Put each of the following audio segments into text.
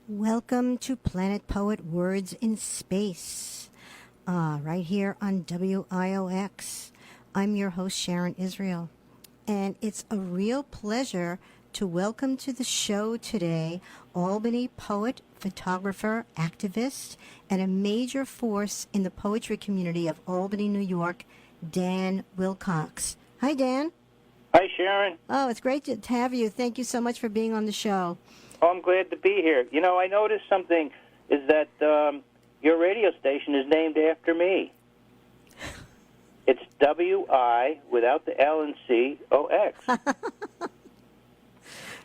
Welcome to Planet Poet Words in Space, right here on WIOX. I'm your host, Sharon Israel, and it's a real pleasure to welcome to the show today Albany poet, photographer, activist, and a major force in the poetry community of Albany, New York, Dan Wilcox. Hi, Dan. Hi, Sharon. Oh, it's great to have you. Thank you so much for being on the show. Oh, I'm glad to be here. You know, I noticed something is that your radio station is named after me. It's W-I without the L and C, O-X.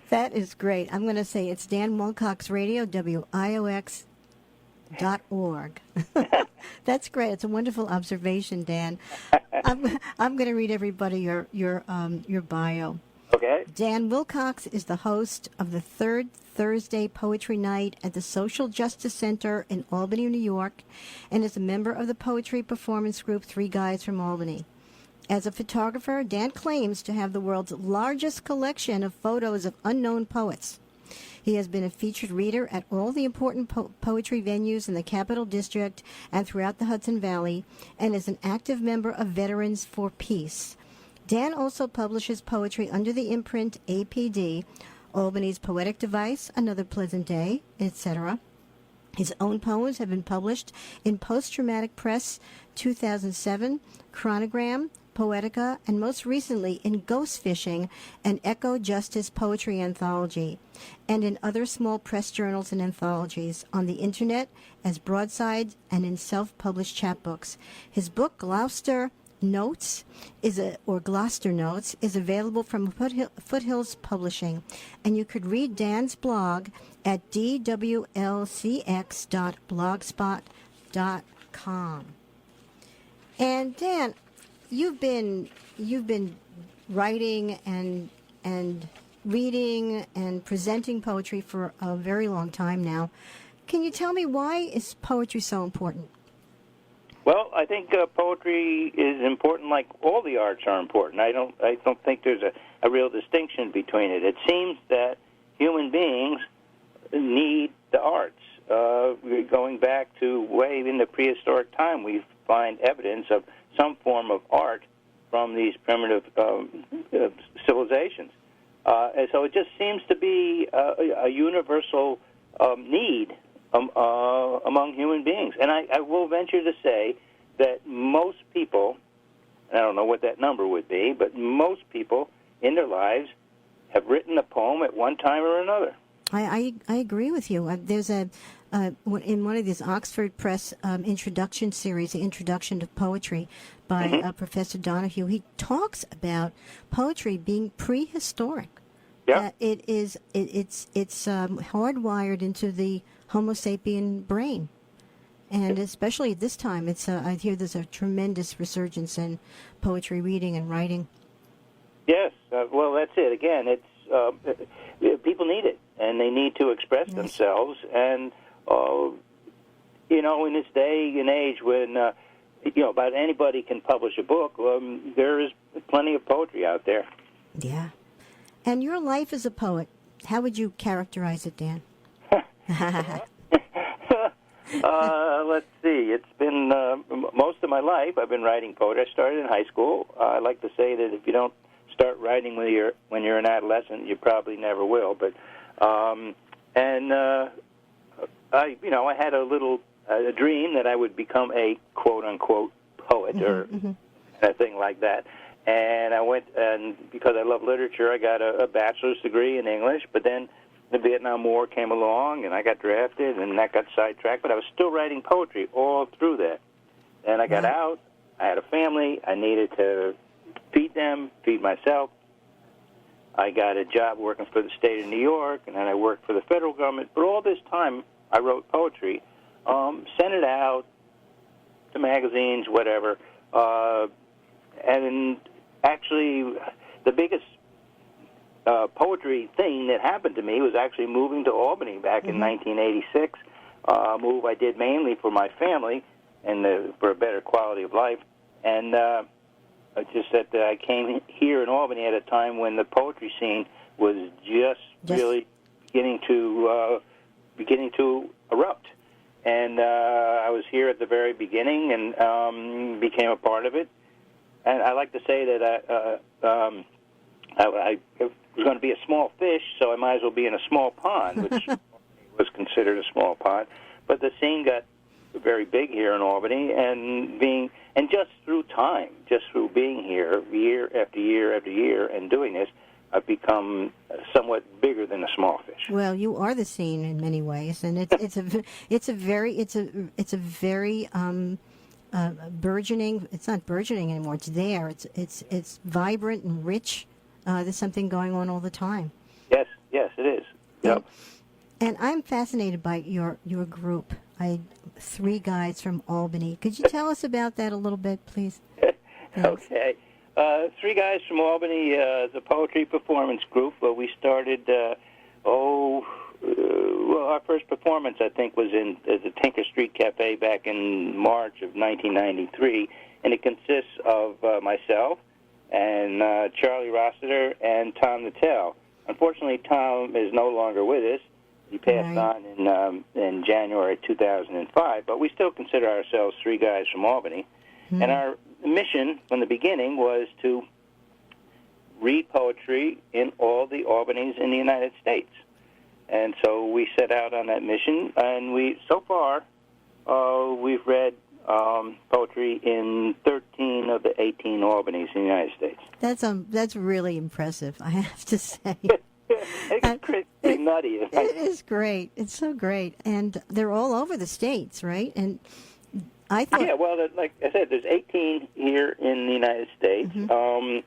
That is great. I'm going to say it's Dan Wilcox Radio, WIOX.org. That's great. It's a wonderful observation, Dan. I'm going to read everybody your bio. Okay. Dan Wilcox is the host of the third Thursday Poetry Night at the Social Justice Center in Albany, New York, and is a member of the poetry performance group Three Guys from Albany. As a photographer, Dan claims to have the world's largest collection of photos of unknown poets. He has been a featured reader at all the important poetry venues in the Capital District and throughout the Hudson Valley, and is an active member of Veterans for Peace. Dan also publishes poetry under the imprint APD, Albany's Poetic Device, Another Pleasant Day, etc. His own poems have been published in Post-Traumatic Press 2007, Chronogram, Poetica, and most recently in Ghost Fishing, an Eco-Justice Poetry Anthology, and in other small press journals and anthologies, on the Internet, as broadsides, and in self-published chapbooks. His book, Gloucester Notes, Gloucester Notes, is available from FootHills Publishing, and you could read Dan's blog at dwlcx.blogspot.com. And Dan, you've been writing and reading and presenting poetry for a very long time now. Can you tell me, why is poetry so important? Well, I think poetry is important, like all the arts are important. I don't think there's a real distinction between it. It seems that human beings need the arts. Going back to way in the prehistoric time, we find evidence of some form of art from these primitive civilizations. And so it just seems to be a universal need among human beings. And I will venture to say that most people, I don't know what that number would be, but most people in their lives have written a poem at one time or another. I agree with you. There's in one of these Oxford Press introduction series, the Introduction to Poetry by Professor Donahue, he talks about poetry being prehistoric. Yeah. It's hardwired into the Homo sapien brain, and especially at this time, I hear there's a tremendous resurgence in poetry reading and writing. Yes, well, that's it. Again, it's people need it, and they need to express themselves. And in this day and age when about anybody can publish a book, there is plenty of poetry out there. Yeah. And your life as a poet, how would you characterize it, Dan? Let's see. It's been most of my life I've been writing poetry. I started in high school. I like to say that if you don't start writing when you're an adolescent, you probably never will. But I had a dream that I would become a quote unquote poet or a thing like that. And I went, and because I love literature, I got a bachelor's degree in English, but then the Vietnam War came along, and I got drafted, and that got sidetracked, but I was still writing poetry all through that. And I got out, I had a family, I needed to feed them, feed myself. I got a job working for the state of New York, and then I worked for the federal government, but all this time I wrote poetry, sent it out to magazines, whatever, and actually the biggest poetry thing that happened to me was actually moving to Albany back in 1986, a move I did mainly for my family and for a better quality of life. And just that I came here in Albany at a time when the poetry scene was just really beginning to beginning to erupt. And I was here at the very beginning and became a part of it. And I like to say that I was going to be a small fish, so I might as well be in a small pond, which was considered a small pond. But the scene got very big here in Albany, and just through time, just through being here year after year after year and doing this, I've become somewhat bigger than a small fish. Well, you are the scene in many ways, and it's a very burgeoning. It's not burgeoning anymore. It's there. It's vibrant and rich. There's something going on all the time. Yes, it is. Yep. And I'm fascinated by your group. Three guys from Albany. Could you tell us about that a little bit, please? Okay. Three guys from Albany, the poetry performance group. Well, we started, our first performance, I think, was in the Tinker Street Cafe back in March of 1993, and it consists of myself and Charlie Rossiter and Tom Nattell. Unfortunately, Tom is no longer with us. He passed on in January 2005, but we still consider ourselves three guys from Albany. Mm-hmm. And our mission from the beginning was to read poetry in all the Albanys in the United States. And so we set out on that mission, and so far we've read poetry in 13 of the 18 Albanys in the United States. That's really impressive, I have to say. It's pretty nutty. It is great. It's so great. And they're all over the States, right? And I thought... Yeah, well, like I said, there's 18 here in the United States. Mm-hmm.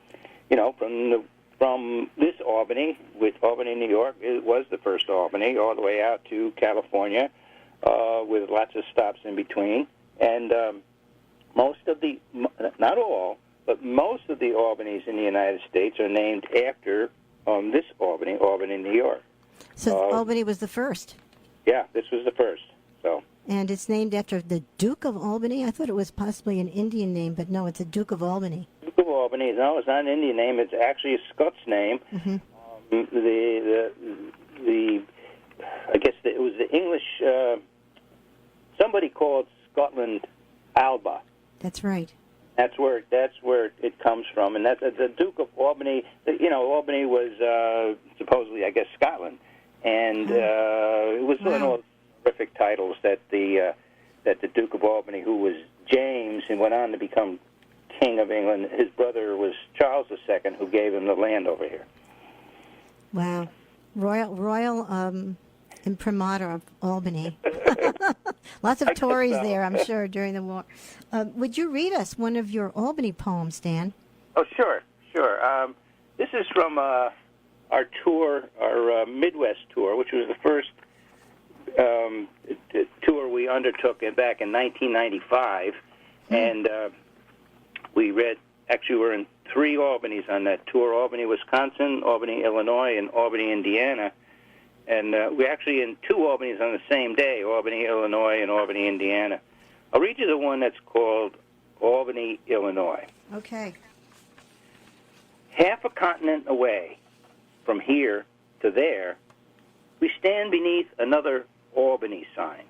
From this Albany, with Albany, New York, it was the first Albany, all the way out to California, with lots of stops in between. And most of the, not all, but most of the Albanys in the United States are named after this Albany, New York. So Albany was the first? Yeah, this was the first. So. And it's named after the Duke of Albany? I thought it was possibly an Indian name, but no, it's a Duke of Albany. Duke of Albany. No, it's not an Indian name. It's actually a Scots name. Mm-hmm. I guess it was the English. Somebody called Scotland Alba. That's right. That's where it comes from, and that's the Duke of Albany. Albany was supposedly, I guess, Scotland, and it was one of those terrific titles that the Duke of Albany, who was James and went on to become King of England. His brother was Charles II, who gave him the land over here. Wow, royal imprimatur of Albany. Lots of Tories there, I'm sure, during the war. Would you read us one of your Albany poems, Dan? Oh, sure. This is from our tour, our Midwest tour, which was the first tour we undertook back in 1995. And we were in three Albanys on that tour: Albany, Wisconsin, Albany, Illinois, and Albany, Indiana. And we're actually in two Albanys on the same day: Albany, Illinois, and Albany, Indiana. I'll read you the one that's called Albany, Illinois. Okay. Half a continent away, from here to there, we stand beneath another Albany sign.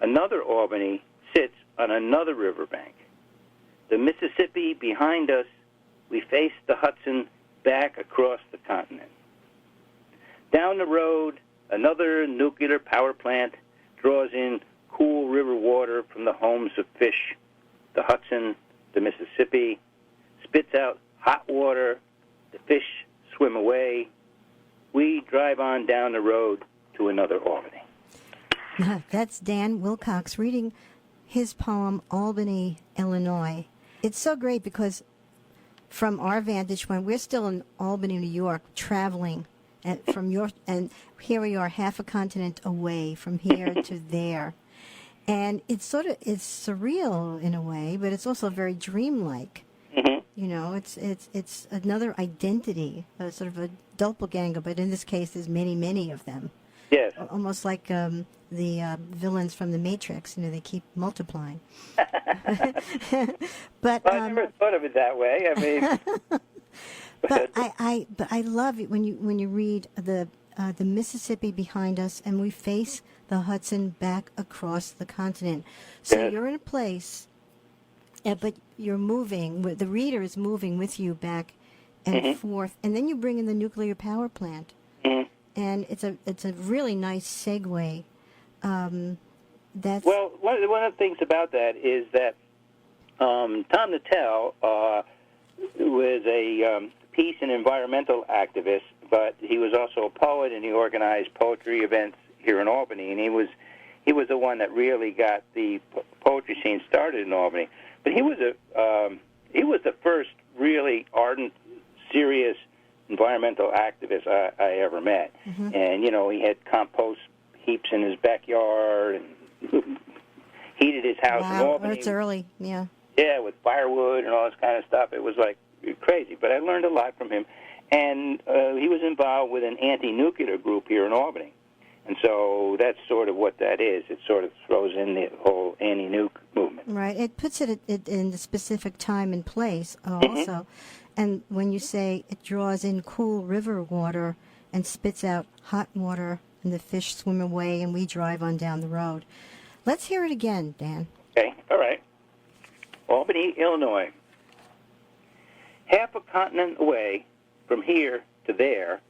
Another Albany sits on another riverbank. The Mississippi behind us, we face the Hudson back across the continent. Down the road, another nuclear power plant draws in cool river water from the homes of fish. The Hudson, the Mississippi, spits out hot water. The fish swim away. We drive on down the road to another Albany. That's Dan Wilcox reading his poem, Albany, Illinois. It's so great because from our vantage point, we're still in Albany, New York, traveling. And here we are, half a continent away from here to there, and it's surreal in a way, but it's also very dreamlike. Mm-hmm. It's another identity, sort of a doppelganger, but in this case, there's many of them. Yes, almost like the villains from the Matrix. They keep multiplying. But I never thought of it that way. I mean. But I love it when you read the the Mississippi behind us, and we face the Hudson back across the continent. So Yes. you're in a place, but you're moving. The reader is moving with you back and forth, and then you bring in the nuclear power plant, and it's a really nice segue. That's Well, one of the things about that is that Tom Natel was a peace and environmental activist, but he was also a poet, and he organized poetry events here in Albany, and he was the one that really got the poetry scene started in Albany. But he was the first really ardent, serious environmental activist I ever met. And he had compost heaps in his backyard and heated his house in Albany. It's early, yeah. Yeah, with firewood and all this kind of stuff. It was like crazy, but I learned a lot from him. And he was involved with an anti-nuclear group here in Albany. And so that's sort of what that is. It sort of throws in the whole anti-nuke movement. Right. It puts it in a specific time and place also. And when you say it draws in cool river water and spits out hot water, and the fish swim away and we drive on down the road. Let's hear it again, Dan. Okay, all right. Albany, Illinois. Half a continent away from here to there,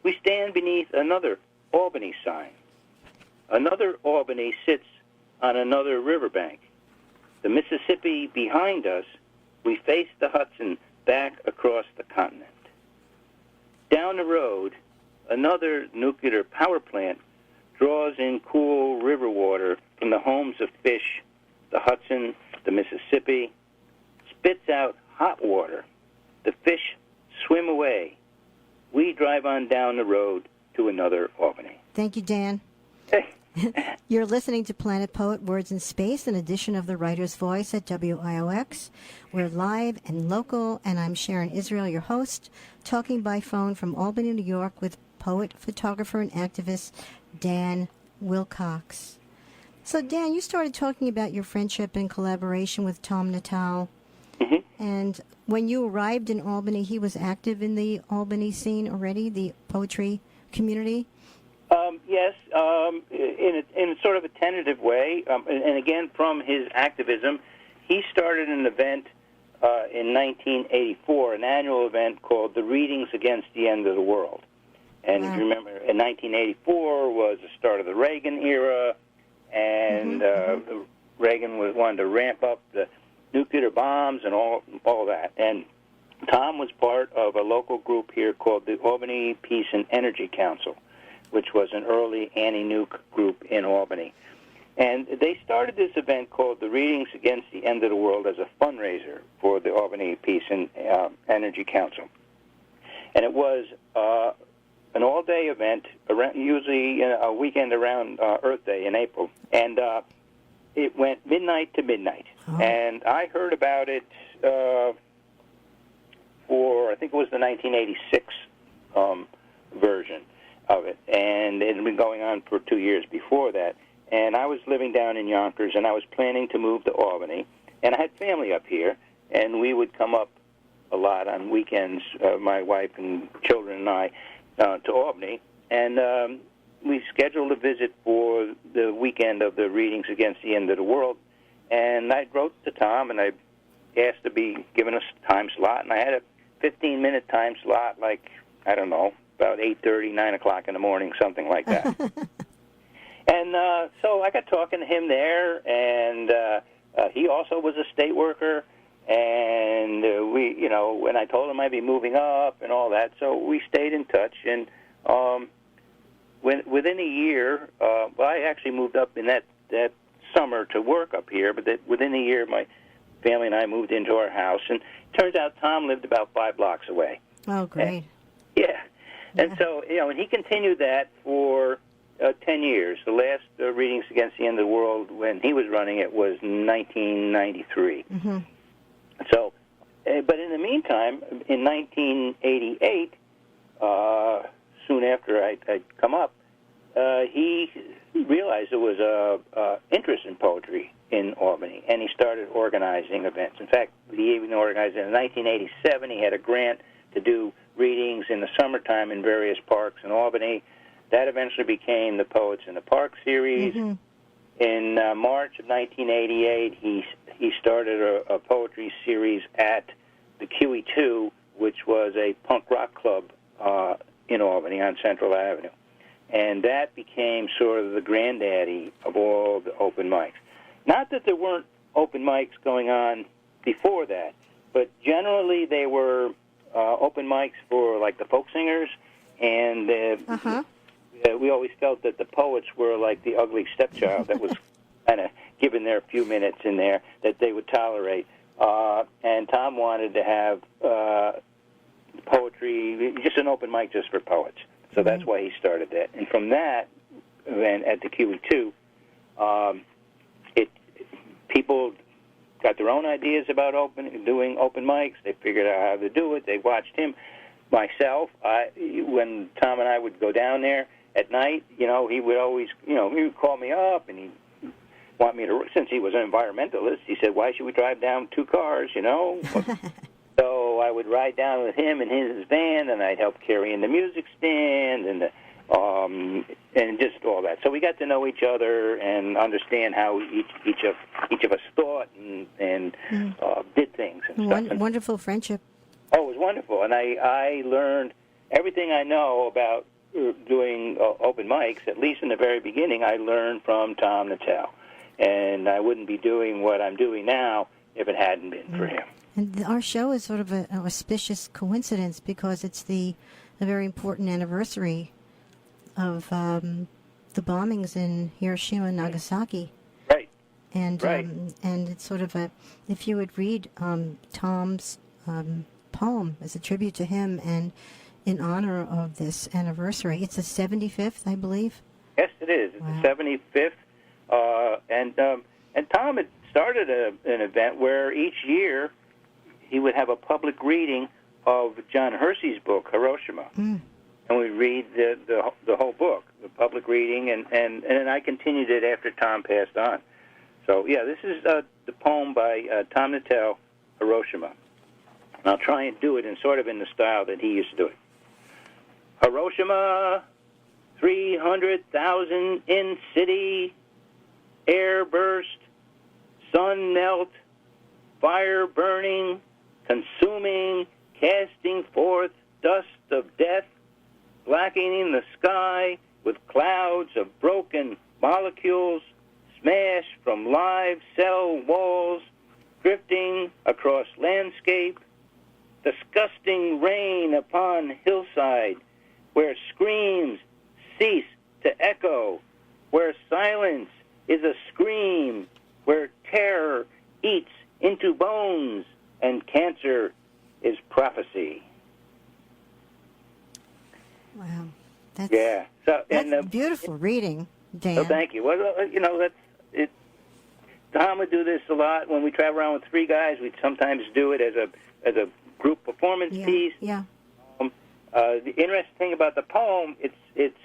we stand beneath another Albany sign. Another Albany sits on another riverbank. The Mississippi behind us, we face the Hudson back across the continent. Down the road, another nuclear power plant draws in cool river water from the homes of fish, the Hudson, the Mississippi, spits out hot water. The fish swim away. We drive on down the road to another Albany. Thank you, Dan. Hey. You're listening to Planet Poet Words in Space, an edition of The Writer's Voice at WIOX. We're live and local, and I'm Sharon Israel, your host, talking by phone from Albany, New York, with poet, photographer, and activist Dan Wilcox. So, Dan, you started talking about your friendship and collaboration with Tom Natel. And when you arrived in Albany, he was active in the Albany scene already, the poetry community? Yes, in a sort of a tentative way. And again, from his activism, he started an event in 1984, an annual event called the Readings Against the End of the World. And if you remember, in 1984 was the start of the Reagan era, and Reagan wanted to ramp up the nuclear bombs and all that. And Tom was part of a local group here called the Albany Peace and Energy Council, which was an early anti-nuke group in Albany. And they started this event called the Readings Against the End of the World as a fundraiser for the Albany Peace and Energy Council. And it was an all-day event, usually a weekend around Earth Day in April. And it went midnight to midnight. Oh. And I heard about it for, I think it was the 1986 version of it. And it had been going on for 2 years before that. And I was living down in Yonkers, and I was planning to move to Albany. And I had family up here, and we would come up a lot on weekends, my wife and children and I, to Albany. And we scheduled a visit for the weekend of the Readings Against the End of the World. And I wrote to Tom, and I asked to be given a time slot. And I had a 15-minute time slot, like, I don't know, about 8:30, 9 o'clock in the morning, something like that. And so I got talking to him there, and he also was a state worker. And when I told him I'd be moving up and all that, so we stayed in touch. And within a year, I actually moved up in that summer to work up here, but within a year, my family and I moved into our house. And it turns out Tom lived about 5 blocks away. Oh, great. And, yeah. And so, and he continued that for 10 years. The last Readings Against the End of the World, when he was running it, was 1993. So, but in the meantime, in 1988, soon after I'd come up, he realized there was a interest in poetry in Albany, and he started organizing events. In fact, he even organized in 1987. He had a grant to do readings in the summertime in various parks in Albany. That eventually became the Poets in the Park series. Mm-hmm. In March of 1988, he started a poetry series at the QE2, which was a punk rock club in Albany on Central Avenue. And that became sort of the granddaddy of all the open mics. Not that there weren't open mics going on before that, but generally they were open mics for, like, the folk singers, and we always felt that the poets were like the ugly stepchild that was kind of given their few minutes in there that they would tolerate. And Tom wanted to have poetry, just an open mic just for poets. So that's why he started that. And from that, then at the QE2, people got their own ideas about doing open mics. They figured out how to do it. They watched him. Myself, when Tom and I would go down there at night, he would always, he would call me up and he'd want me to, since he was an environmentalist, he said, why should we drive down 2 cars, So I would ride down with him in his van, and I'd help carry in the music stand and just all that. So we got to know each other and understand how each of us thought and did things and stuff. Wonderful friendship. Oh, it was wonderful, and I learned everything I know about doing open mics. At least in the very beginning, I learned from Tom Natel, and I wouldn't be doing what I'm doing now if it hadn't been for him. And our show is sort of an auspicious coincidence because it's the very important anniversary of the bombings in Hiroshima and Nagasaki. Right. And and it's sort of if you would read Tom's poem as a tribute to him and in honor of this anniversary. It's the 75th, I believe. Yes, it is. It's the 75th. And Tom had started an event where each year he would have a public reading of John Hersey's book, Hiroshima. And we'd read the whole book, the public reading, and then I continued it after Tom passed on. So, yeah, this is the poem by Tom Natel, Hiroshima. And I'll try and do it in the style that he used to do it. Hiroshima, 300,000 in city, air burst, sun melt, fire burning, consuming, casting forth dust of death, blackening the sky with clouds of broken molecules, smashed from live cell walls, drifting across landscape, disgusting rain upon hillside, where screams cease to echo, where silence is a scream, where terror eats into bones and cancer is prophecy. Wow. That's beautiful reading, Dan. Oh, thank you. Well, that's it. Tom would do this a lot. When we travel around with 3 guys, we'd sometimes do it as a group performance piece. Yeah. The interesting thing about the poem, it's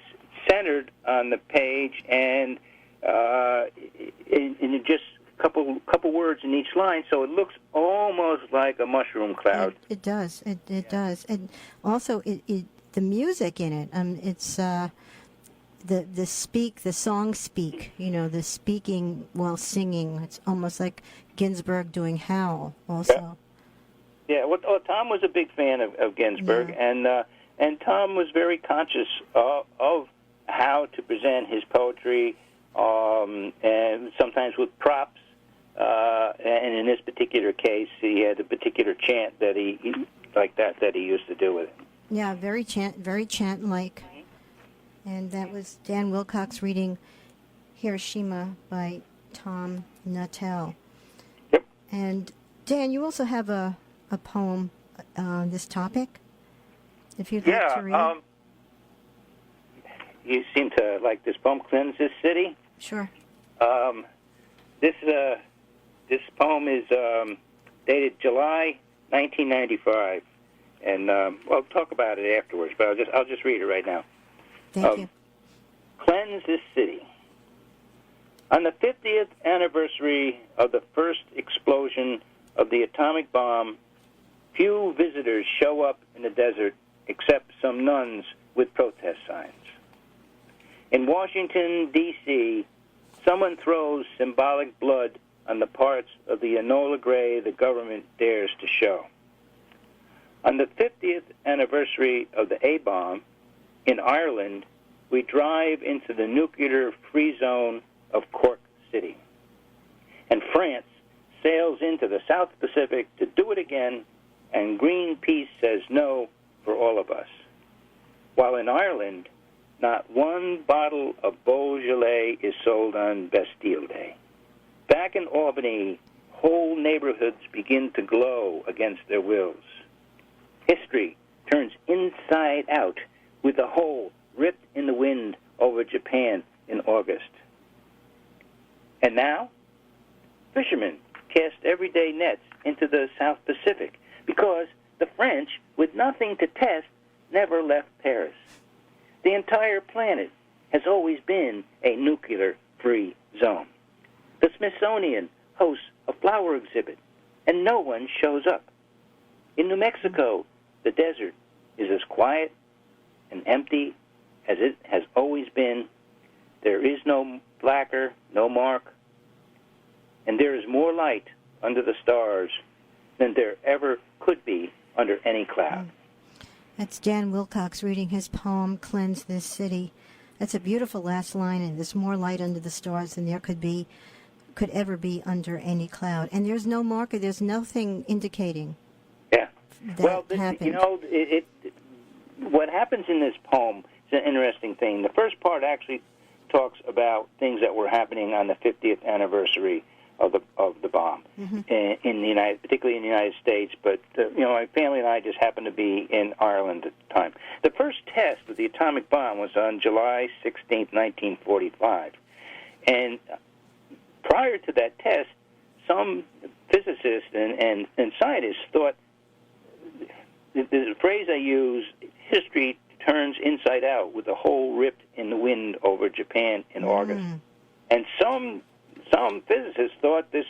centered on the page, and in just a couple words in each line, so it looks almost like a mushroom cloud. It does. It does, and also the music in it. It's the song speak. The speaking while singing. It's almost like Ginsberg doing Howl. Also. Yeah. Well, Tom was a big fan of Ginsberg, and Tom was very conscious of how to present his poetry, and sometimes with props. And in this particular case, he had a particular chant that he used to do with it. Yeah, very chant-like. And that was Dan Wilcox reading Hiroshima by Tom Natel. Yep. And Dan, you also have a poem on this topic, if you'd like to read. You seem to like this poem, Cleanse This City. Sure. This poem is dated July 1995, and I'll talk about it afterwards. But I'll just read it right now. Thank you. Cleanse this city. On the 50th anniversary of the first explosion of the atomic bomb, few visitors show up in the desert except some nuns with protest signs. In Washington, D.C., someone throws symbolic blood on the parts of the Enola Gray the government dares to show. On the 50th anniversary of the A-bomb, in Ireland, we drive into the nuclear-free zone of Cork City. And France sails into the South Pacific to do it again, and Greenpeace says no for all of us. While in Ireland, not one bottle of Beaujolais is sold on Bastille Day. Back in Albany, whole neighborhoods begin to glow against their wills. History turns inside out with a hole ripped in the wind over Japan in August. And now, fishermen cast everyday nets into the South Pacific because the French, with nothing to test, never left Paris. The entire planet has always been a nuclear-free zone. The Smithsonian hosts a flower exhibit, and no one shows up. In New Mexico, the desert is as quiet and empty as it has always been. There is no lacquer, no mark, and there is more light under the stars than there ever could be under any cloud. That's Dan Wilcox reading his poem, Cleanse This City. That's a beautiful last line, and there's more light under the stars than there could ever be under any cloud. And there's no marker, there's nothing indicating that happened. What happens in this poem is an interesting thing. The first part actually talks about things that were happening on the 50th anniversary of the bomb, particularly in the United States. But my family and I just happened to be in Ireland at the time. The first test of the atomic bomb was on July 16, 1945, and prior to that test, some physicists and scientists thought the phrase I use, history turns inside out with a hole ripped in the wind over Japan in August. And some physicists thought this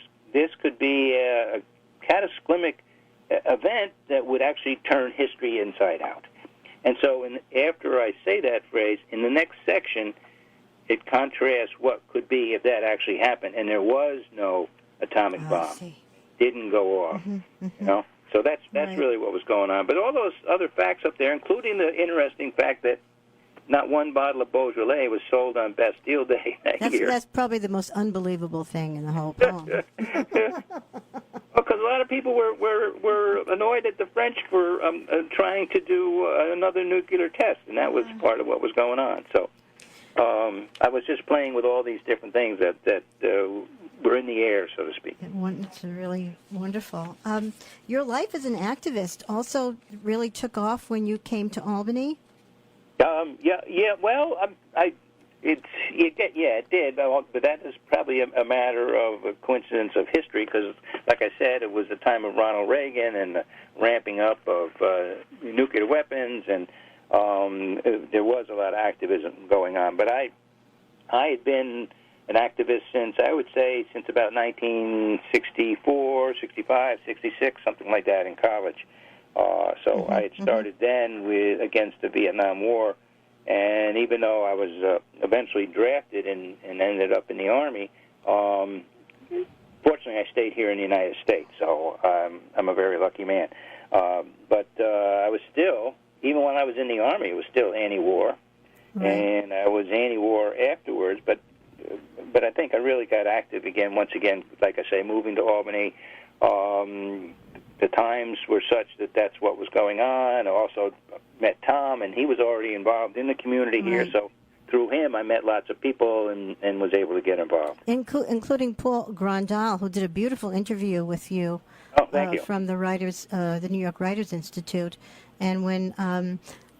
could be a cataclysmic event that would actually turn history inside out. And so after I say that phrase, in the next section, it contrasts what could be if that actually happened. And there was no atomic bomb. Didn't go off. So that's right. Really what was going on. But all those other facts up there, including the interesting fact that not one bottle of Beaujolais was sold on Bastille Day that year. That's probably the most unbelievable thing in the whole poem. Because a lot of people were annoyed at the French for trying to do another nuclear test, and that was part of what was going on. So I was just playing with all these different things that were in the air, so to speak. It's really wonderful. Your life as an activist also really took off when you came to Albany. Well, it did, but that is probably a matter of a coincidence of history because, like I said, it was the time of Ronald Reagan and the ramping up of nuclear weapons, and there was a lot of activism going on. But I had been an activist since about 1964, 65, 66, something like that in college. So I had started then against the Vietnam War, and even though I was eventually drafted and ended up in the Army, fortunately I stayed here in the United States, so I'm a very lucky man. But I was still, even when I was in the Army, it was still anti-war, and I was anti-war afterwards, but I think I really got active again, once again, like I say, moving to Albany. The times were such that that's what was going on. I also met Tom, and he was already involved in the community here, so through him I met lots of people and was able to get involved. Including Paul Grandal, who did a beautiful interview with you, thank you. From the New York Writers Institute. And when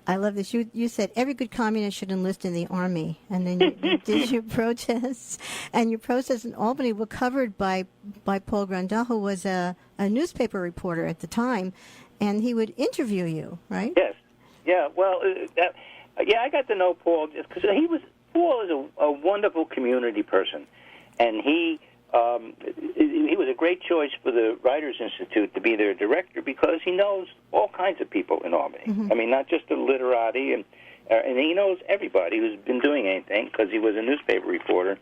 I love this. You said every good communist should enlist in the Army, and then you did your protests. And your protests in Albany were covered by Paul Grandal, who was a newspaper reporter at the time, and he would interview you, right? Yes. Yeah. Well, I got to know Paul just because Paul is a wonderful community person, and he was a great choice for the Writers Institute to be their director because he knows all kinds of people in Albany. I mean, not just the literati, and he knows everybody who's been doing anything because he was a newspaper reporter.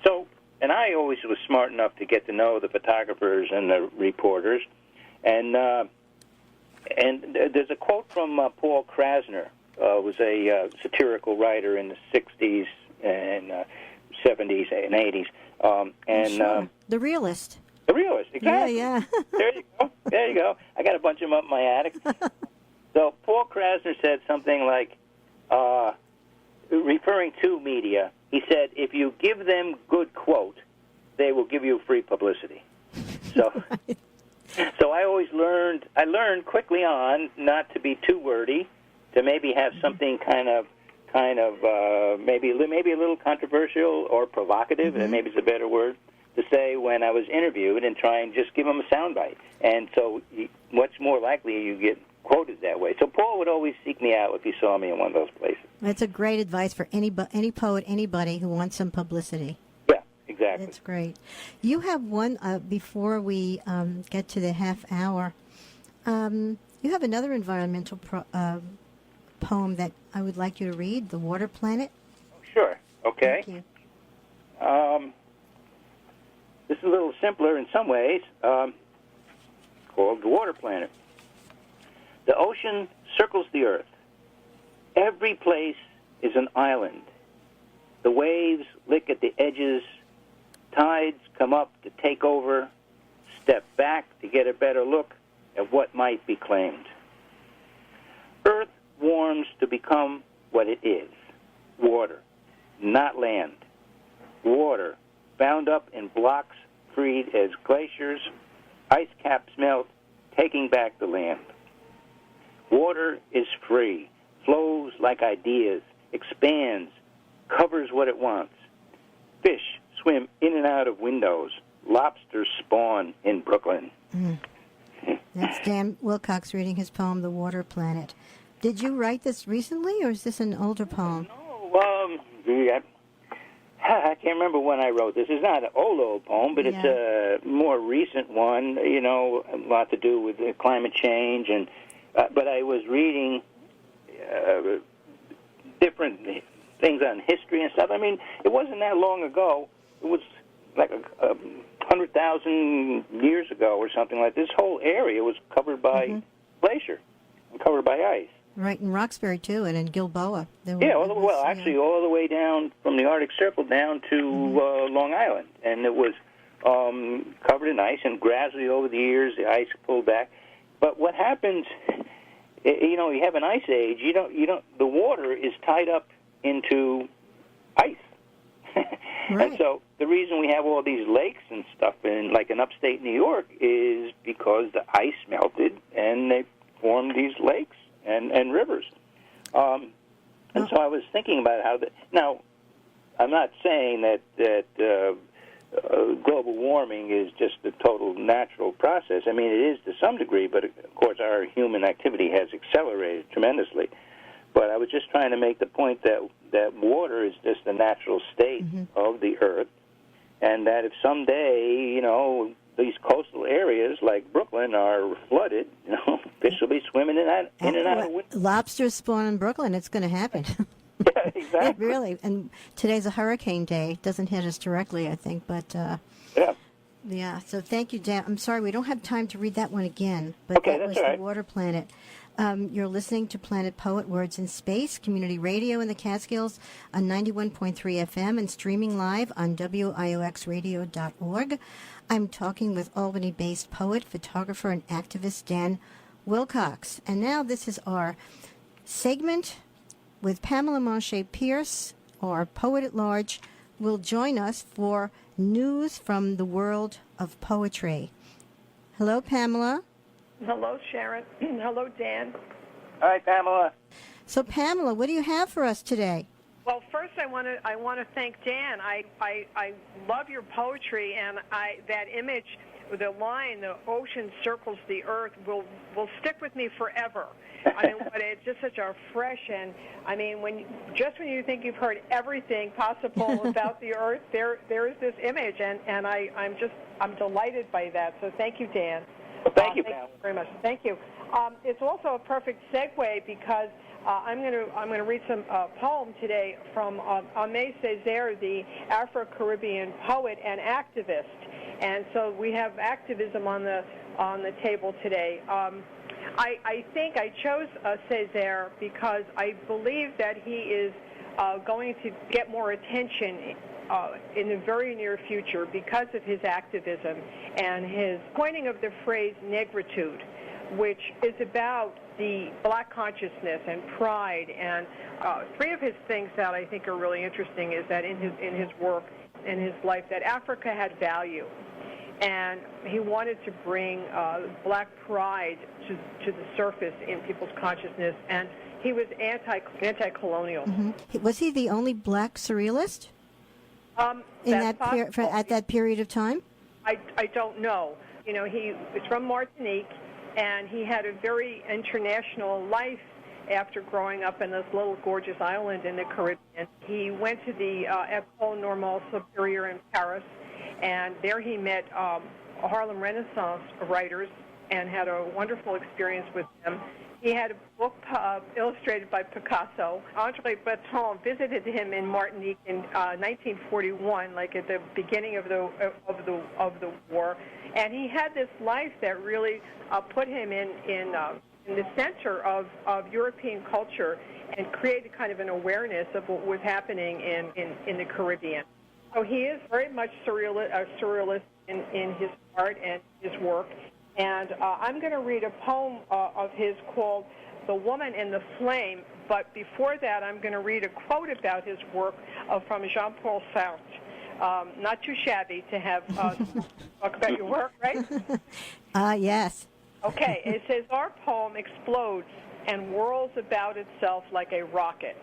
So, and I always was smart enough to get to know the photographers and the reporters. And there's a quote from Paul Krasner, was a satirical writer in the 60s and 70s and 80s. Sure. The realist. The realist, exactly. Yeah. There you go. I got a bunch of them up in my attic. So Paul Krasner said something like, referring to media, he said, if you give them good quote, they will give you free publicity. So Right. so I learned quickly on not to be too wordy, to maybe have something kind of maybe a little controversial or provocative, and maybe it's a better word, to say when I was interviewed, and try and just give them a soundbite. And so much more likely you get quoted that way. So Paul would always seek me out if he saw me in one of those places. That's a great advice for any poet, anybody who wants some publicity. Yeah, exactly. That's great. You have one, before we get to the half hour, you have another environmental poem that I would like you to read, The Water Planet. Sure. Okay. Thank you. This is a little simpler in some ways, called The Water Planet. The ocean circles the earth. Every place is an island. The waves lick at the edges. Tides come up to take over. Step back to get a better look at what might be claimed. Earth warms to become what it is. Water, not land. Water, bound up in blocks freed as glaciers. Ice caps melt, taking back the land. Water is free, flows like ideas, expands, covers what it wants. Fish swim in and out of windows. Lobsters spawn in Brooklyn. That's Dan Wilcox reading his poem, The Water Planet. Did you write this recently, or is this an older poem? No, I can't remember when I wrote this. It's not an old poem, but it's a more recent one, a lot to do with climate change. And but I was reading different things on history and stuff. I mean, it wasn't that long ago. It was like 100,000 years ago or something like this. This whole area was covered by glacier and covered by ice. Right, in Roxbury, too, and in Gilboa. Actually, all the way down from the Arctic Circle down to Long Island. And it was covered in ice, and gradually over the years, the ice pulled back. But what happens, you have an ice age, the water is tied up into ice. Right. And so the reason we have all these lakes and stuff in upstate New York is because the ice melted, and they formed these lakes and rivers. And so I was thinking about how now, I'm not saying that global warming is just a total natural process. I mean, it is to some degree, but of course our human activity has accelerated tremendously. But I was just trying to make the point that water is just the natural state of the earth, and that if someday, these coastal areas like Brooklyn are flooded, fish will be swimming in and out of windows. Lobsters spawn in Brooklyn. It's going to happen. Yeah, exactly. Really. And today's a hurricane day. It doesn't hit us directly, I think, but yeah. Yeah. So thank you, Dan. I'm sorry we don't have time to read that one again, but okay, that was all right. The Water Planet. You're listening to Planet Poet, Words in Space, community radio in the Catskills on 91.3 FM and streaming live on WIOXradio.org. I'm talking with Albany-based poet, photographer, and activist Dan Wilcox. And now this is our segment with Pamela Manché Pearce, our poet at large, will join us for news from the world of poetry. Hello, Pamela. Hello, Sharon. Hello, Dan. Hi, Pamela. So, Pamela, what do you have for us today? Well, first I want to thank Dan. I love your poetry, and that image with the line, the ocean circles the earth, will stick with me forever. I mean, but it's just such a fresh, and I mean, when you think you've heard everything possible about the earth, there is this image, and I'm delighted by that. So thank you, Dan. Well, thank you, Thank Pam. you very much. Thank you. It's also a perfect segue because I'm going to read some poem today from Aimé Cesaire, the Afro-Caribbean poet and activist. And so we have activism on the table today. I think I chose Cesaire because I believe that he is going to get more attention in the very near future because of his activism and his coining of the phrase negritude, which is about the black consciousness and pride. And three of his things that I think are really interesting is that in his work, in his life, that Africa had value. And he wanted to bring black pride to the surface in people's consciousness. And he was anti-colonial. Mm-hmm. Was he the only black surrealist at that period of time? I don't know. You know, he was from Martinique, and he had a very international life after growing up in this little gorgeous island in the Caribbean. He went to the École Normale Supérieure in Paris, and there he met Harlem Renaissance writers and had a wonderful experience with them. He had a book illustrated by Picasso. André Breton visited him in Martinique in 1941, like at the beginning of the war, and he had this life that really put him in the center of European culture and created kind of an awareness of what was happening in the Caribbean. So he is very much surrealist in his art and his work. And I'm going to read a poem of his called The Woman in the Flame. But before that, I'm going to read a quote about his work from Jean-Paul Sartre. Not too shabby to have talk about your work, right? Yes. Okay. It says, our poem explodes and whirls about itself like a rocket.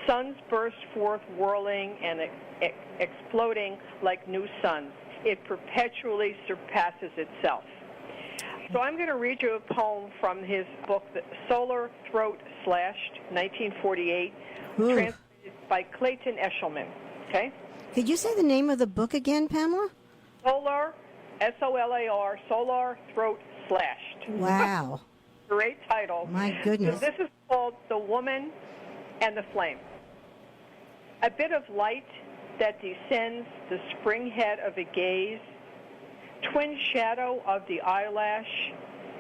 Suns burst forth whirling and exploding like new suns. It perpetually surpasses itself. So I'm going to read you a poem from his book, Solar Throat Slashed, 1948, translated by Clayton Eshelman. Okay? Could you say the name of the book again, Pamela? Solar, S-O-L-A-R, Solar Throat Slashed. Wow. Great title. My goodness. So this is called The Woman and the Flame. A bit of light that descends the spring head of a gaze, twin shadow of the eyelash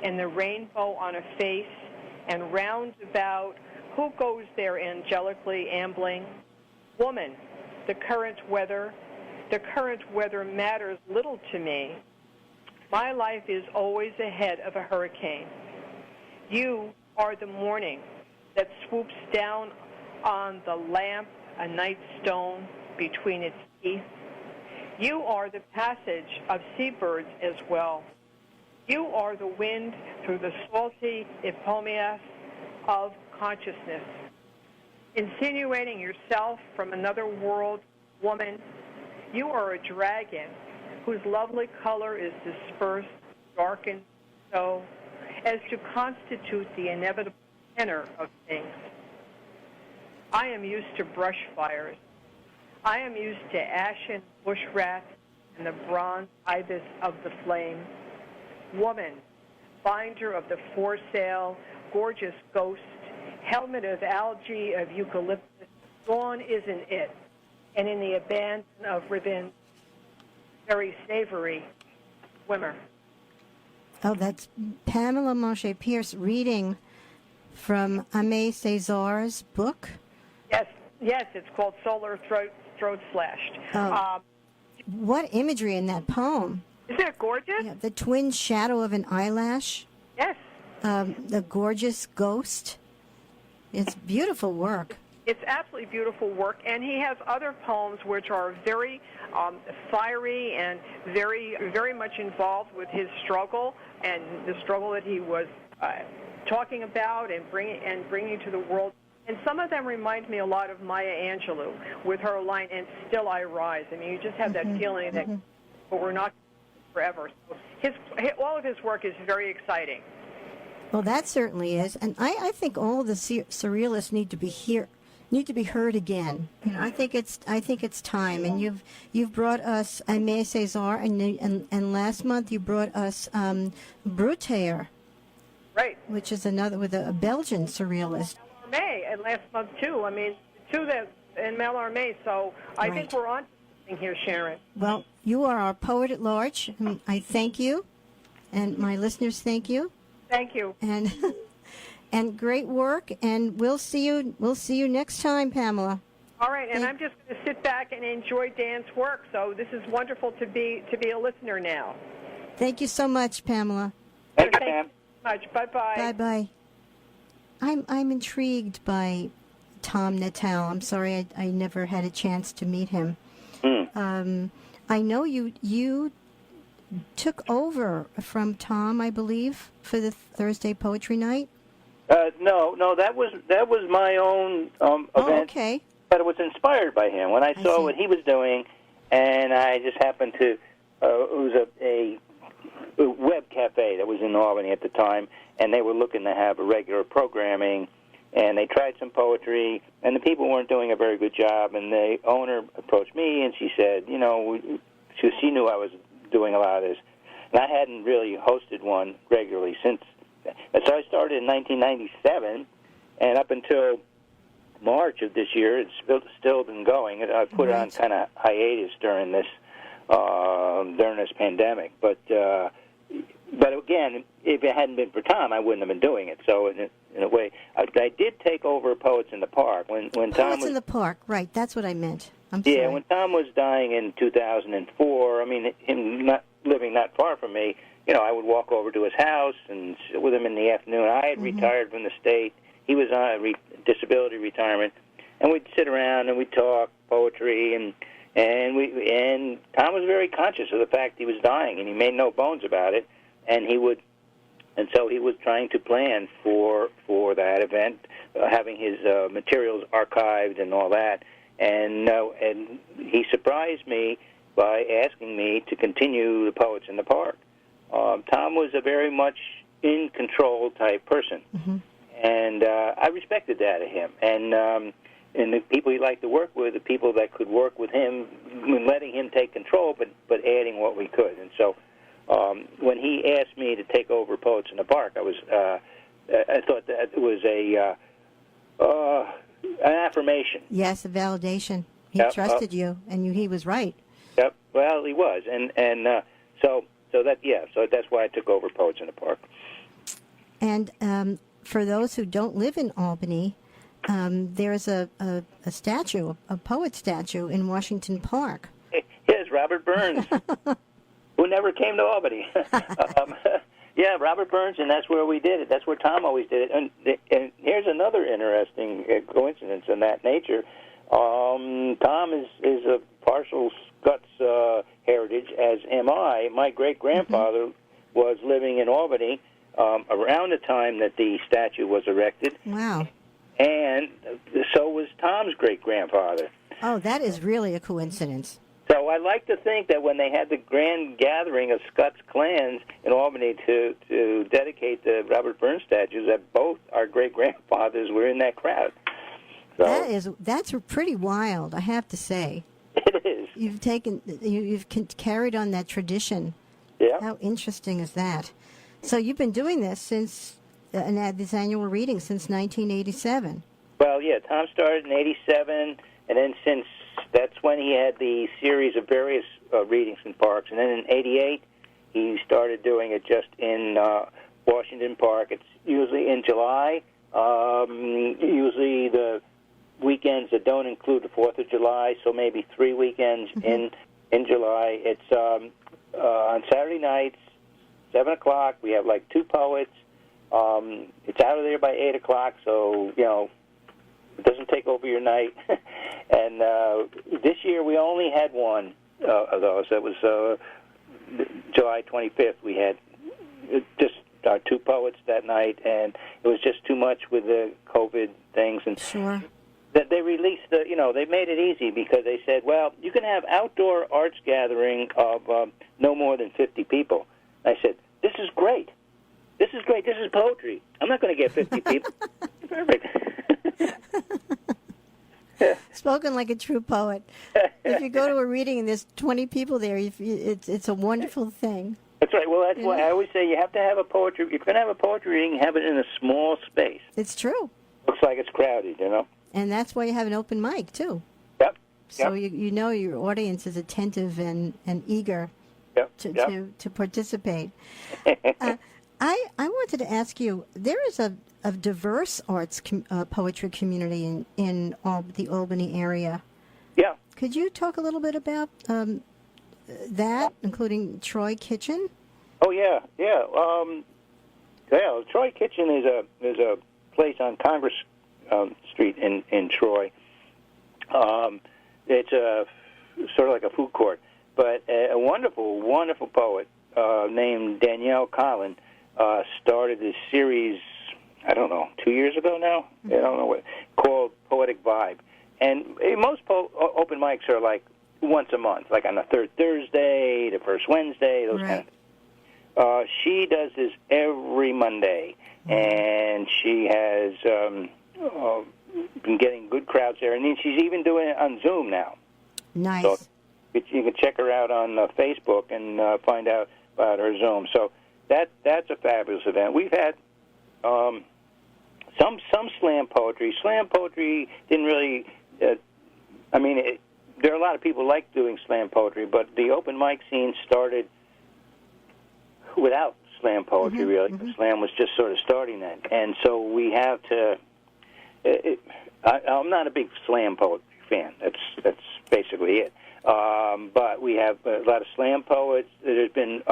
and the rainbow on a face, and round about, who goes there angelically ambling? Woman, the current weather matters little to me. My life is always ahead of a hurricane. You are the morning that swoops down on the lamp, a night stone between its teeth. You are the passage of seabirds as well. You are the wind through the salty epomias of consciousness. Insinuating yourself from another world, woman, you are a dragon whose lovely color is dispersed, darkened so as to constitute the inevitable tenor of things. I am used to brush fires. I am used to ashen bush rats and the bronze ibis of the flame. Woman, binder of the foresail, gorgeous ghost, helmet of algae of eucalyptus, gone isn't it? And in the abandon of ribbons, very savory swimmer. Oh, that's Pamela Manché Pearce reading from Aimé Cesaire's book? Yes, it's called Solar Throat Slashed. Oh. What imagery in that poem? Isn't it gorgeous? Yeah, the twin shadow of an eyelash. Yes. The gorgeous ghost. It's beautiful work. It's absolutely beautiful work, and he has other poems which are very fiery and very, very much involved with his struggle and the struggle that he was talking about and bringing to the world. And some of them remind me a lot of Maya Angelou with her line, "And still I rise." I mean, you just have that feeling that but we're not forever. So all of his work is very exciting. Well, that certainly is. And I think all of the surrealists need to be here need to be heard again. I think it's time. And you've brought us Aimé Cesaire, and last month you brought us Bruteer, Right. which is another with a Belgian surrealist. May and last month too. I mean, two that in Mallarmé. So I think we're on something here, Sharon. Well, you are our poet at large. And I thank you, and my listeners thank you. Thank you. And and great work. And we'll see you next time, Pamela. All right, and I'm just going to sit back and enjoy Dan's work. So this is wonderful to be a listener now. Thank you so much, Pamela. Thank you, Pam. Much. Bye-bye. Bye-bye. I'm intrigued by Tom Natal. I'm sorry I never had a chance to meet him. I know you took over from Tom, I believe, for the Thursday Poetry Night. No, that was my own event. Oh, okay. But it was inspired by him. When I saw what he was doing, and I just happened to, it was a web cafe that was in Albany at the time, and they were looking to have a regular programming, and they tried some poetry, and the people weren't doing a very good job, and the owner approached me, and she said, she knew I was doing a lot of this, and I hadn't really hosted one regularly since. So I started in 1997, and up until March of this year, it's still been going. I put it on kind of hiatus during this pandemic. But again, if it hadn't been for Tom, I wouldn't have been doing it. So in a way, I did take over Poets in the Park when Tom Poets in the Park, right? That's what I meant. I'm sorry. Yeah, when Tom was dying in 2004, I mean, him not living not far from me, I would walk over to his house and sit with him in the afternoon. I had retired from the state. He was on a disability retirement, and we'd sit around and we'd talk poetry, and Tom was very conscious of the fact he was dying, and he made no bones about it. And so he was trying to plan for that event, having his materials archived and all that. And he surprised me by asking me to continue the Poets in the Park. Tom was a very much in control type person, and I respected that of him. And the people he liked to work with, the people that could work with him, letting him take control, but adding what we could. And so when he asked me to take over Poets in the Park, I thought that it was an affirmation. Yes, a validation. He trusted you, and he was right. Yep. Well, he was, and so that's why I took over Poets in the Park. And for those who don't live in Albany, there's a statue, a poet statue in Washington Park. Yes, Robert Burns, who never came to Albany. Yeah, Robert Burns, and that's where we did it. That's where Tom always did it. And here's another interesting coincidence in that nature. Tom is a partial Scots heritage, as am I. My great-grandfather was living in Albany around the time that the statue was erected. Wow. And so was Tom's great-grandfather. Oh, that is really a coincidence. So I like to think that when they had the grand gathering of Scots clans in Albany to dedicate the Robert Burns statues, that both our great-grandfathers were in that crowd. So, that's pretty wild, I have to say. It is. You've carried on that tradition. Yeah. How interesting is that? So you've been doing this since this annual reading since 1987. Well, yeah, Tom started in 87, and then since that's when he had the series of various readings in parks. And then in 88, he started doing it just in Washington Park. It's usually in July, usually the weekends that don't include the 4th of July, so maybe 3 weekends in July. It's on Saturday nights, 7 o'clock. We have like 2 poets. It's out of there by 8 o'clock, so, it doesn't take over your night. And this year we only had one of those. That was July 25th. We had just our 2 poets that night, and it was just too much with the COVID things. And sure. That they released they made it easy because they said, well, you can have outdoor arts gathering of no more than 50 people. I said, this is great. This is great. This is poetry. I'm not going to get 50 people. Perfect. Spoken like a true poet. If you go to a reading and there's 20 people there, it's a wonderful thing. That's right. Well, that's why I always say you have to have a poetry. If you're going to have a poetry reading, have it in a small space. It's true. Looks like it's crowded, you know. And that's why you have an open mic, too. Yep. So you know your audience is attentive and eager to participate. I wanted to ask you, there is a diverse arts poetry community in the Albany area. Yeah. Could you talk a little bit about that, including Troy Kitchen? Oh yeah. Troy Kitchen is a place on Congress Street in Troy. It's a sort of like a food court, but a wonderful, wonderful poet named Danielle Collin started this series. I don't know, 2 years ago now. I don't know what, called Poetic Vibe, and most open mics are like once a month, like on the third Thursday, the first Wednesday, those kind of things. She does this every Monday, and she has been getting good crowds there, and then she's even doing it on Zoom now. Nice. So you can check her out on Facebook and find out about her Zoom. So that's a fabulous event. We've had some slam poetry. Slam poetry didn't really. There are a lot of people like doing slam poetry, but the open mic scene started without slam poetry, really. Slam was just sort of starting that. And so we have to... I'm not a big slam poetry fan. That's basically it. But we have a lot of slam poets. There's been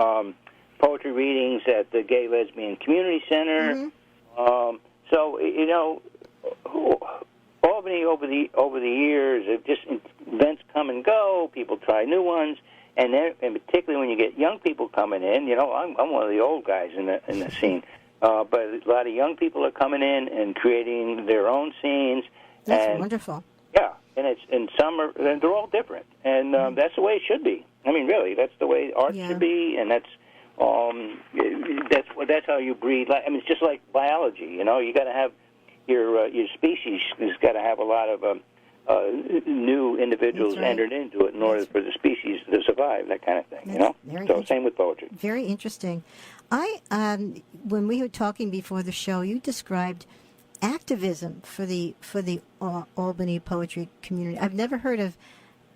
poetry readings at the Gay Lesbian Community Center. So, you know... Albany over the years, events come and go. People try new ones, and particularly when you get young people coming in. You know, I'm one of the old guys in the scene, but a lot of young people are coming in and creating their own scenes. That's wonderful. Yeah, and they're all different, and that's the way it should be. I mean, really, that's the way art should be, and that's how you breed. I mean, it's just like biology. You know, you got to have. Your species has got to have a lot of new individuals entered into it in order for the species to survive, that kind of thing, you know? So same with poetry. Very interesting. When we were talking before the show, you described activism for the Albany poetry community. I've never heard of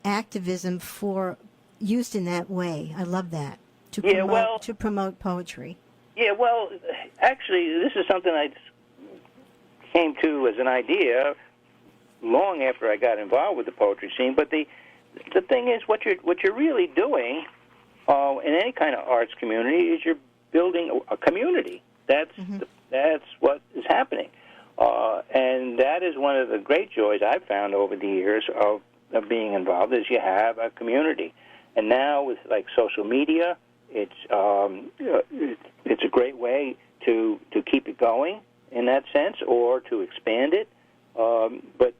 activism used in that way. I love that. To promote poetry. Yeah, well, actually, this is something I came to as an idea long after I got involved with the poetry scene. But the thing is, what you're really doing in any kind of arts community is you're building a community. That's what is happening, and that is one of the great joys I've found over the years of being involved. Is you have a community, and now with like social media, it's a great way to keep it going. In that sense, or to expand it. But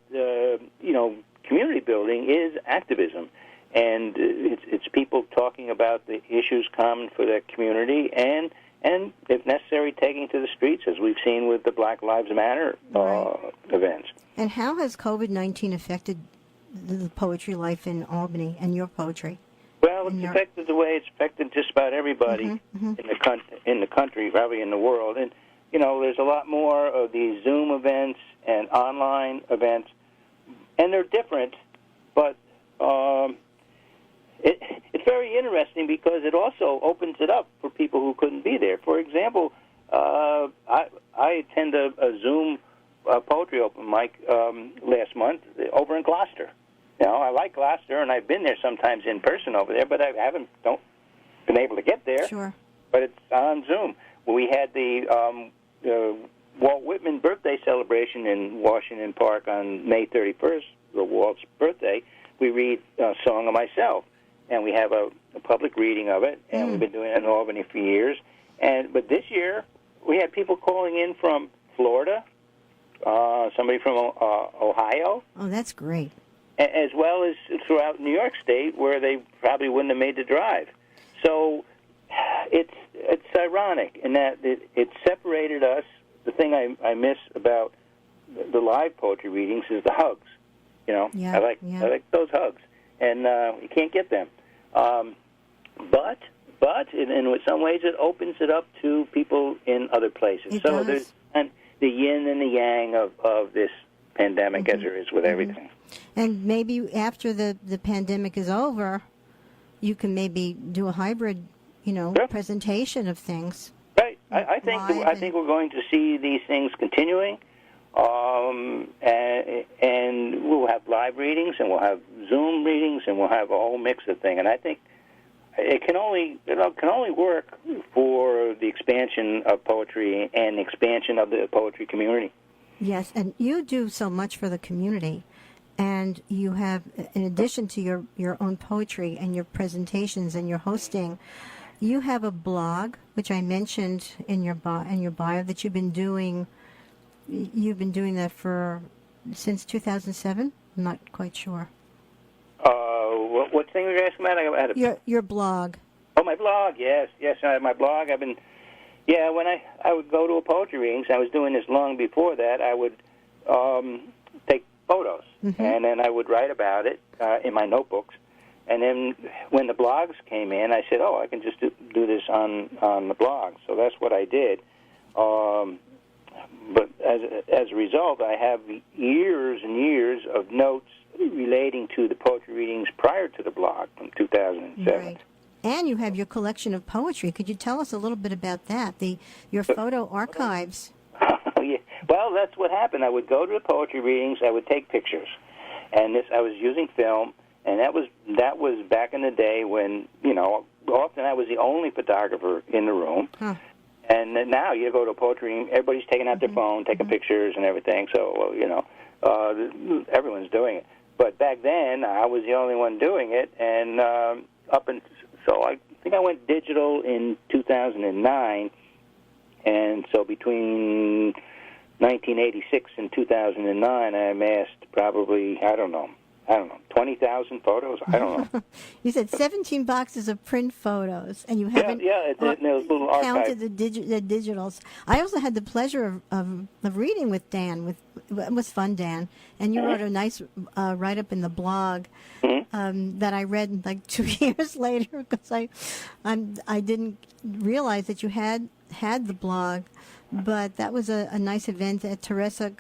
community building is activism, and it's people talking about the issues common for their community, and if necessary, taking to the streets, as we've seen with the Black Lives Matter events. And how has COVID-19 affected the poetry life in Albany and your poetry? Well, it's affected the way it's affected just about everybody in the country, probably in the world, and. You know, there's a lot more of these Zoom events and online events, and they're different, but it's very interesting because it also opens it up for people who couldn't be there. For example, I attend a Zoom poetry open mic last month over in Gloucester. You know, I like Gloucester, and I've been there sometimes in person over there, but I haven't been able to get there. Sure. But it's on Zoom. We had the Walt Whitman birthday celebration in Washington Park on May 31st, the Walt's birthday. We read a Song of Myself, and we have a public reading of it, and we've been doing it in Albany for years. But this year, we had people calling in from Florida, somebody from Ohio. Oh, that's great. As well as throughout New York State, where they probably wouldn't have made the drive. So it's ironic in that it separated us. The thing I miss about the live poetry readings is the hugs. Yeah, I like those hugs, and you can't get them. But in some ways it opens it up to people in other places. It so does. there's the yin and the yang of this pandemic, as there is with everything. And maybe after the pandemic is over, you can maybe do a hybrid, presentation of things. Right. I think we're going to see these things continuing, and we'll have live readings, and we'll have Zoom readings, and we'll have a whole mix of things. And I think it can only work for the expansion of poetry and the expansion of the poetry community. Yes, and you do so much for the community. And you have, in addition to your own poetry and your presentations and your hosting, you have a blog, which I mentioned in your bio that you've been doing. You've been doing that since 2007. I'm not quite sure. What thing were you asking about? I had your blog. Oh, my blog. Yes, I have my blog. When I would go to a poetry readings, I was doing this long before that. I would take photos, and then I would write about it in my notebooks. And then when the blogs came in, I said, I can just do this on the blog. So that's what I did. But as a result, I have years and years of notes relating to the poetry readings prior to the blog from 2007. Right. And you have your collection of poetry. Could you tell us a little bit about that? Your photo archives. Yeah. Well, that's what happened. I would go to the poetry readings. I would take pictures, and I was using film. And that was back in the day when often I was the only photographer in the room. Huh. And now you go to a poetry reading, everybody's taking out their phone, taking pictures and everything. So everyone's doing it. But back then I was the only one doing it, and so I think I went digital in 2009. And so between 1986 and 2009, I amassed probably, I don't know, 20,000 photos. I don't know. You said 17 boxes of print photos, and you haven't little counted the digitals. I also had the pleasure of reading with Dan. It was fun, Dan, and you wrote a nice write-up in the blog that I read like 2 years later because I didn't realize that you had the blog. But that was a nice event at Teresa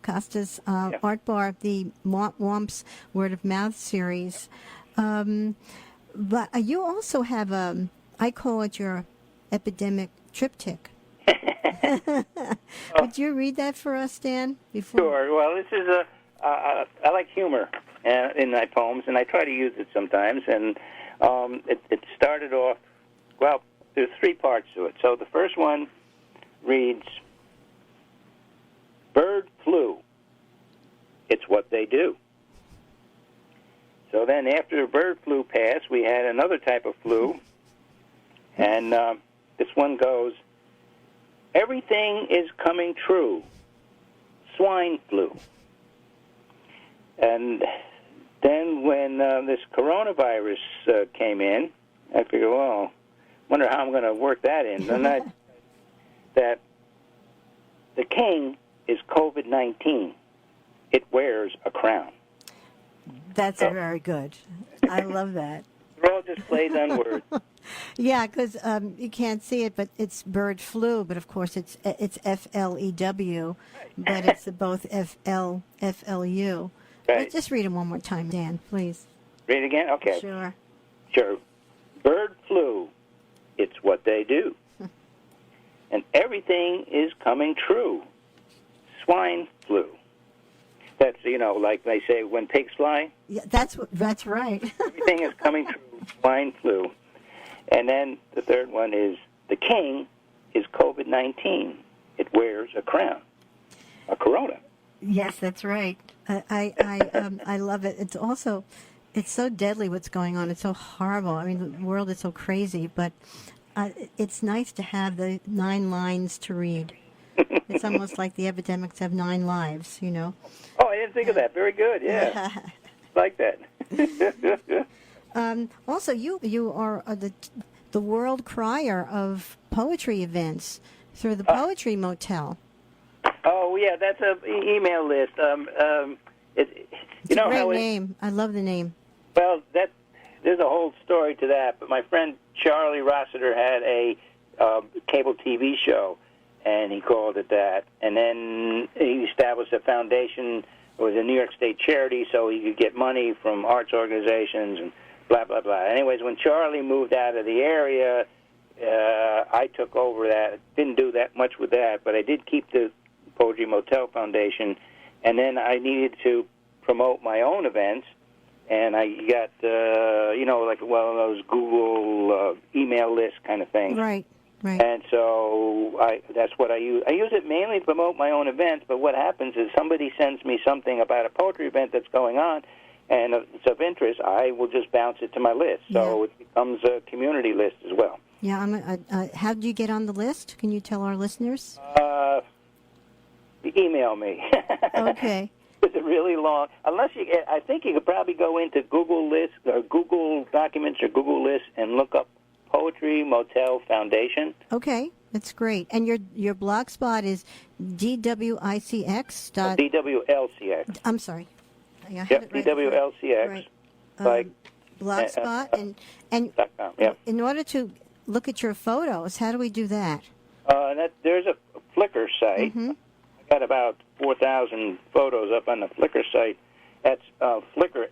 Costa's Art Bar, the Womps Word of Mouth series. But you also have I call it your epidemic triptych. Would you read that for us, Dan? Sure. Well, this is I like humor in my poems, and I try to use it sometimes. And it started off, well, there's 3 parts to it. So the first one reads, bird flu, it's what they do. So then after bird flu passed, we had another type of flu, and this one goes, everything is coming true, swine flu. And then when this coronavirus came in, I figured, well, wonder how I'm going to work that in. And that the king is COVID-19. It wears a crown. That's very good. I love that. They're all just plays on words. Yeah, because you can't see it, but it's bird flu. But of course, it's FLEW, but it's both FLU. Right. Let's just read them one more time, Dan, please. Read it again? Okay. Sure. Bird flu, it's what they do. And everything is coming true. Swine flu. That's, like they say, when pigs fly. Yeah, that's right. Everything is coming true. Swine flu. And then the third one is, the king is COVID-19. It wears a crown. A corona. Yes, that's right. I love it. It's so deadly what's going on. It's so horrible. I mean, the world is so crazy, but it's nice to have the 9 lines to read. It's almost like the epidemics have 9 lives, Oh, I didn't think of that. Very good, yeah. Like that. Also, you are the world crier of poetry events through the Poetry Motel. Oh, yeah, that's an email list. you It's know a great how name. I love the name. Well, there's a whole story to that. But my friend Charlie Rossiter had a cable TV show, and he called it that. And then he established a foundation. It was a New York State charity, so he could get money from arts organizations and blah, blah, blah. Anyways, when Charlie moved out of the area, I took over that. Didn't do that much with that, but I did keep the Poetry Motel Foundation. And then I needed to promote my own events, and I got, like one of those Google email list kind of things. Right. And so that's what I use. I use it mainly to promote my own events, but what happens is somebody sends me something about a poetry event that's going on, and it's of interest, I will just bounce it to my list. So it becomes a community list as well. Yeah. How do you get on the list? Can you tell our listeners? Email me. Okay. It's really long. I think you could probably go into Google Lists or Google Documents or Google Lists and look up Poetry Motel Foundation. Okay, that's great. And your blog spot is DWICX. DWLCX. I'm sorry. Yep, DWLCX. Right. Blogspot and yep. In order to look at your photos, how do we do that? There's a Flickr site. Mm-hmm. I got about 4,000 photos up on the Flickr site. That's Flickr,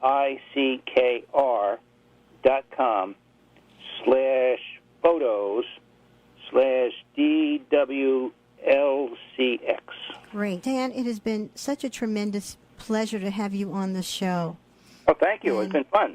FLICKR.com/photos/DWLCX. Great. Dan, it has been such a tremendous pleasure to have you on the show. Oh, thank you. It's been fun.